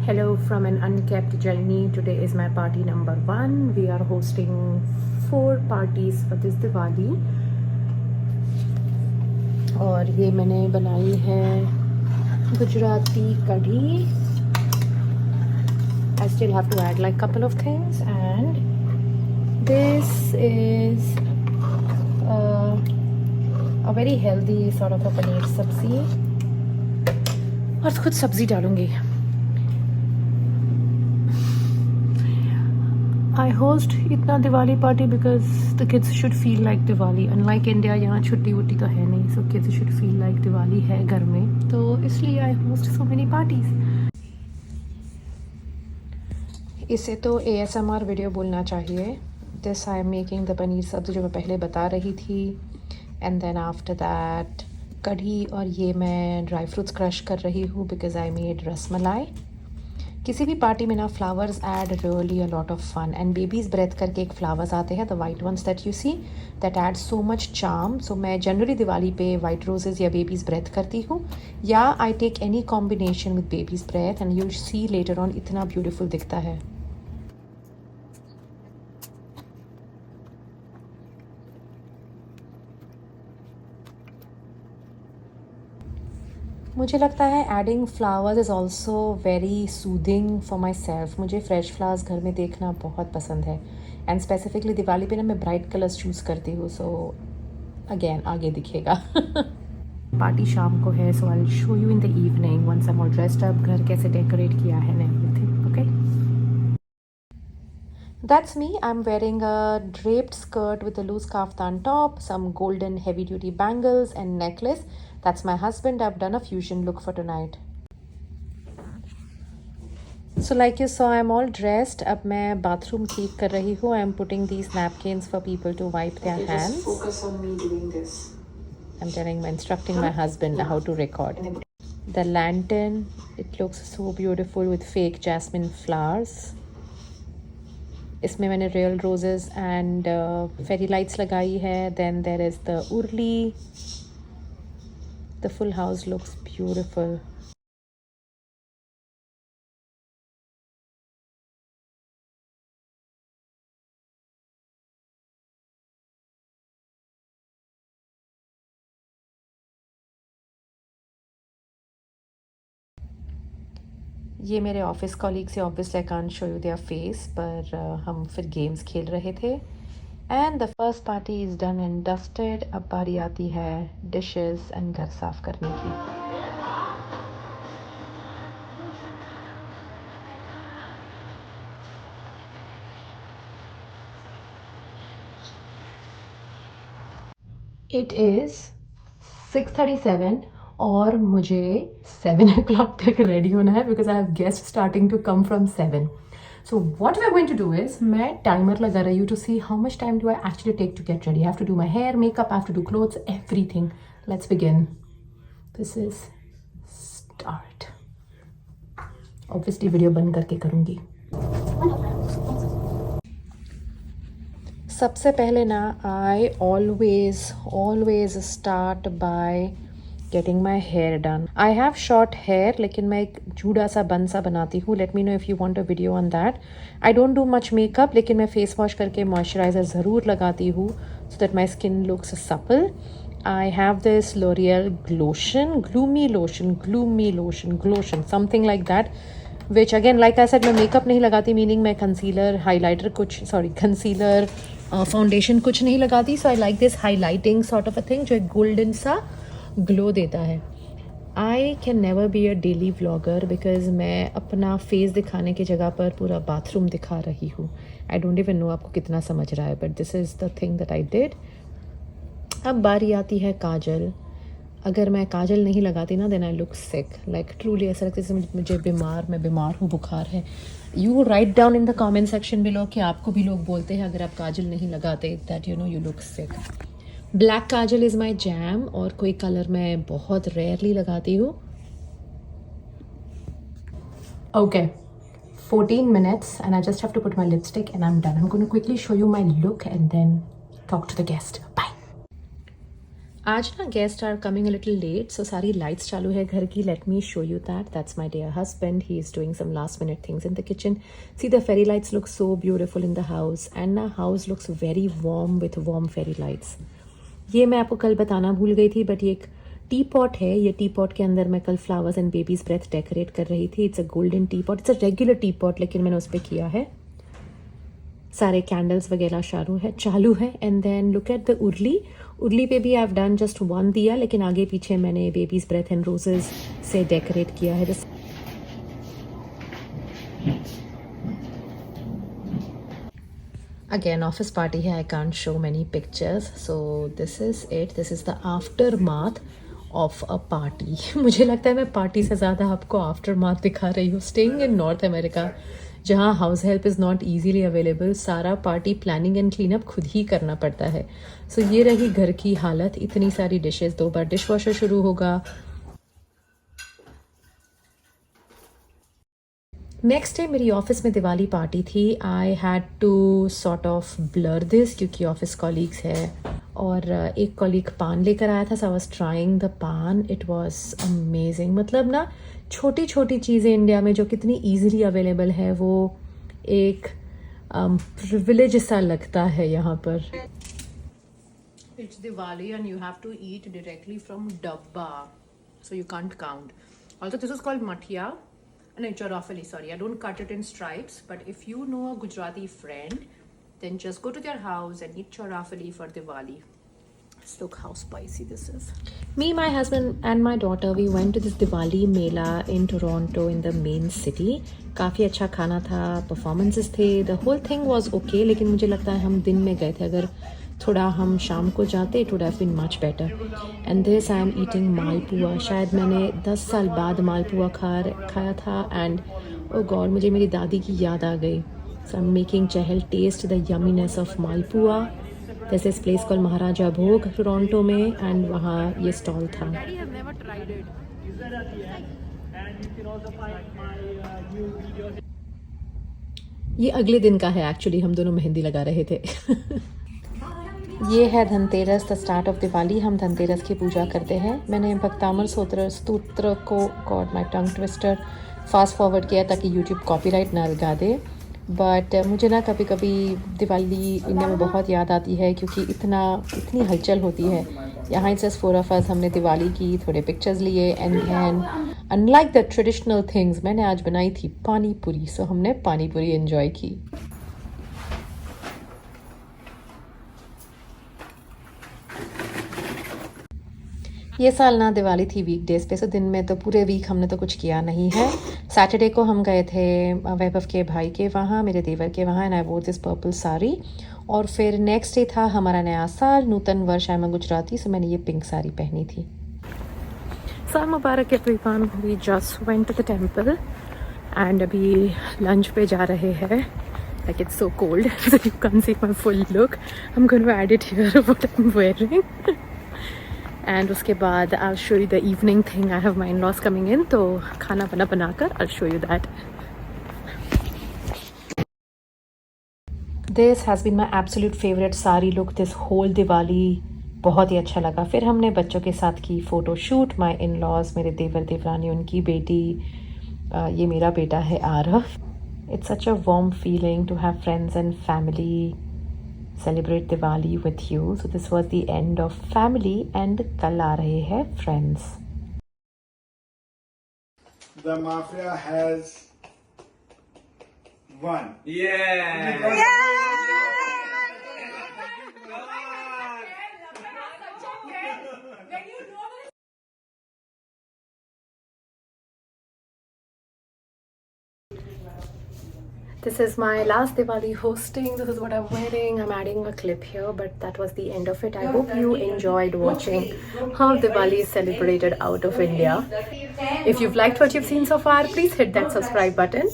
Hello from an unkept journey. Today is my party number 1. We are hosting 4 parties for this Diwali. और ये मैंने बनाई है गुजराती कढ़ी. I still have to add like couple of things, and this is a very healthy sort of a paneer sabzi. और खुद सब्जी डालूंगी. I host इतना Diwali party because the kids should feel like Diwali. Unlike India, यहाँ छुट्टी वुट्टी तो है नहीं, so kids should feel like Diwali है घर में, तो इसलिए I host so many parties. इसे तो ASMR वीडियो बोलना चाहिए. This I am making the paneer सब्ज़ी जो मैं पहले बता रही थी, and then after that कढ़ी, और ये मैं ड्राई फ्रूट्स क्रश कर रही हूँ because I made रसमलाई. किसी भी पार्टी में ना flowers add really a lot of fun. And baby's breath करके एक फ्लावर्स आते हैं, the white ones that you see, that add so much charm. So मैं जनरली दिवाली पे वाइट रोजेज़ या बेबीज़ ब्रेथ करती हूँ, या I take any combination with baby's breath, and you see later on इतना ब्यूटीफुल दिखता है. मुझे लगता है adding flowers is also very soothing for my self. मुझे फ्रेश फ्लावर्स घर में देखना बहुत पसंद है, एंड स्पेसिफिकली दिवाली पे ना मैं ब्राइट कलर्स चूज़ करती हूँ. सो अगेन आगे दिखेगा. पार्टी शाम को है, so I will show you in the evening once I am all dressed up, घर कैसे डेकोरेट किया है and everything. Okay, that's me. I'm wearing a draped skirt with a loose kaftan top, some golden heavy duty bangles and necklace. That's my husband. I've done a fusion look for tonight. So like you saw, I'm all dressed. अब मैं bathroom clean कर रही हूँ. I'm putting these napkins for people to wipe their hands. Just focus on me doing this. I'm instructing my husband how to record. The lantern, it looks so beautiful with fake jasmine flowers. इसमें मैंने real roses and fairy lights लगाई है. Then there is the urli. The full house looks beautiful. ये मेरे office colleague से obviously I can't show you their face, पर हम फिर गेम्स खेल रहे थे. And the first party is done and dusted. अब बारी आती है डिशेस एंड घर साफ करने की. इट इज़ 6:37 और मुझे 7 o'clock तक रेडी होना है because I have guest starting to come from 7. So what we are going to do is, मैं timer लगा रही हूँ to see how much time do I actually take to get ready. I have to do my hair, makeup, I have to do clothes, everything. Let's begin. This is start. Obviously video बंद करके करूँगी. सबसे पहले ना I always start by getting my hair done. I have short hair, लेकिन मैं एक जूड़ा सा बन सा बनाती हूँ. Let me know if you want a video on that. I don't do much makeup, लेकिन मैं फेस वॉश करके मॉइस्चराइज़र ज़रूर लगाती हूँ so that my skin looks supple. I have this L'Oreal Gloomy Lotion, something like that. Which again, like I said, मैं makeup नहीं लगाती, meaning मैं कंसीलर, हाइलाइटर कंसीलर, फाउंडेशन कुछ नहीं लगाती. So I like this highlighting sort of a thing जो एक golden सा ग्लो देता है. I can never be a daily vlogger because मैं अपना फेस दिखाने की जगह पर पूरा बाथरूम दिखा रही हूँ. आई डोंट इवन नो आपको कितना समझ रहा है, but this is the thing that I did. अब बारी आती है काजल. अगर मैं काजल नहीं लगाती ना, then I look sick. Like truly ऐसा लगता है जैसे मैं बीमार हूँ, बुखार है. You write down in the comment section below कि आपको भी लोग बोलते हैं अगर आप काजल नहीं लगाते that you know you look sick. Black Kajal is my jam, और कोई कलर मैं बहुत रेयरली लगाती हूँ. Okay, 14 minutes and I just have to put my lipstick and I'm done. I'm going to quickly show you my look and then talk to the guest. Bye. आज ना guests are coming a little late, so सारी lights चालू है घर की. Let me show you that. That's my dear husband. He is doing some last minute things in the kitchen. See the fairy lights look so beautiful in the house, and ना house looks very warm with warm fairy lights. ये मैं आपको कल बताना भूल गई थी, but ये एक टी पॉट है. ये टी पॉट के अंदर मैं कल flowers and baby's breath decorate कर रही थी. It's a golden tea pot. It's a regular tea pot, लेकिन मैंने उस पर किया है. सारे कैंडल्स वगैरह चालू है. And then look at the urli. Urli पे भी I have done just one diya, लेकिन आगे पीछे मैंने बेबीज ब्रेथ एंड रोजेस से डेकोरेट किया है. जस्ट अगेन ऑफिस पार्टी है. I can't show many pictures, so this is it. This is the aftermath of a party. मुझे लगता है मैं पार्टी से ज़्यादा आपको आफ्टर माथ दिखा रही हूँ. स्टेइंग इन नॉर्थ अमेरिका, जहाँ house help is not easily available, सारा party planning and clean up खुद ही करना पड़ता है. सो ये रही घर की हालत. इतनी सारी डिशेस, 2 बार डिश वॉशर शुरू होगा. नेक्स्ट डे मेरी ऑफिस में दिवाली पार्टी थी. I had to sort of blur this, क्योंकि ऑफिस कॉलीग्स है और एक कॉलीग पान लेकर आया था. So I was trying the paan. It was amazing. मतलब ना छोटी छोटी चीज़ें इंडिया में जो कितनी ईजिली अवेलेबल है, वो एक प्रिविलेज सा लगता है यहाँ पर. It's Diwali and you have to eat directly from dabba, so you can't count. Also, this is called mathia. No, chorafali, sorry. I don't cut it in stripes, but if you know a Gujarati friend, then just go to their house and eat chorafali for Diwali. Just look how spicy this is. Me, my husband and my daughter, we went to this Diwali Mela in Toronto in the main city. काफ़ी अच्छा खाना था, performances थे, the whole thing was okay. लेकिन मुझे लगता है हम दिन में गए थे. अगर थोड़ा हम शाम को जाते, it would have been much better. And this I am eating मालपुआ. शायद मैंने 10 साल बाद मालपुआ खाया था. And oh God, मुझे मेरी दादी की याद आ गई. So I'm making Chahal taste the yumminess of malpua. There's this place called महाराजा भोग टोरंटो में, and वहाँ ये स्टॉल था. ये अगले दिन का है एक्चुअली. हम दोनों मेहंदी लगा रहे थे. ये है Dhanteras, the start of Diwali. हम धनतेरस की पूजा करते हैं. मैंने भक्तामर स्तोत्र को, God my tongue twister, fast forward किया ताकि यूट्यूब कॉपीराइट ना लगा दे. बट मुझे ना कभी कभी दिवाली इंडिया में बहुत याद आती है, क्योंकि इतनी हलचल होती है. यहाँ इट्स जस्ट 4 of us. हमने दिवाली की, थोड़े पिक्चर्स लिए, and then unlike the traditional things, मैंने आज बनाई थी पानी पूरी. सो हमने पानी पूरी एंजॉय की. ये साल ना दिवाली थी वीकडेज पे, सो दिन में तो पूरे वीक हमने तो कुछ किया नहीं है. सैटरडे को हम गए थे वैभव के भाई के वहाँ, मेरे देवर के वहाँ, एंड आई वोर दिस पर्पल साड़ी. और फिर नेक्स्ट डे था हमारा नया साल, नूतन वर्ष. आई एम गुजराती, सो मैंने ये पिंक साड़ी पहनी थी. साल मुबारक everyone. We just went to the temple and अभी लंच पे जा रहे हैं. Like it's so cold, so you can't see my full look. I'm going to add it here what I'm wearing. And उसके बाद I'll show you the evening thing. I have my in-laws coming in, तो खाना बनाकर I'll show you that. This has been my absolute favorite sari look this whole Diwali. बहुत ही अच्छा लगा. फिर हमने बच्चों के साथ की फ़ोटो शूट. माई इन-लॉज, मेरे देवर देवरानी, उनकी बेटी, ये मेरा बेटा है Aarav. It's such a warm feeling to have friends and family celebrate Diwali with you. So this was the end of family, and kal aa rahe hai friends. The mafia has won. Yeah! This is my last Diwali hosting. This is what I'm wearing. I'm adding a clip here, but that was the end of it. I hope you enjoyed watching how Diwali is celebrated out of India. If you've liked what you've seen so far, please hit that subscribe button.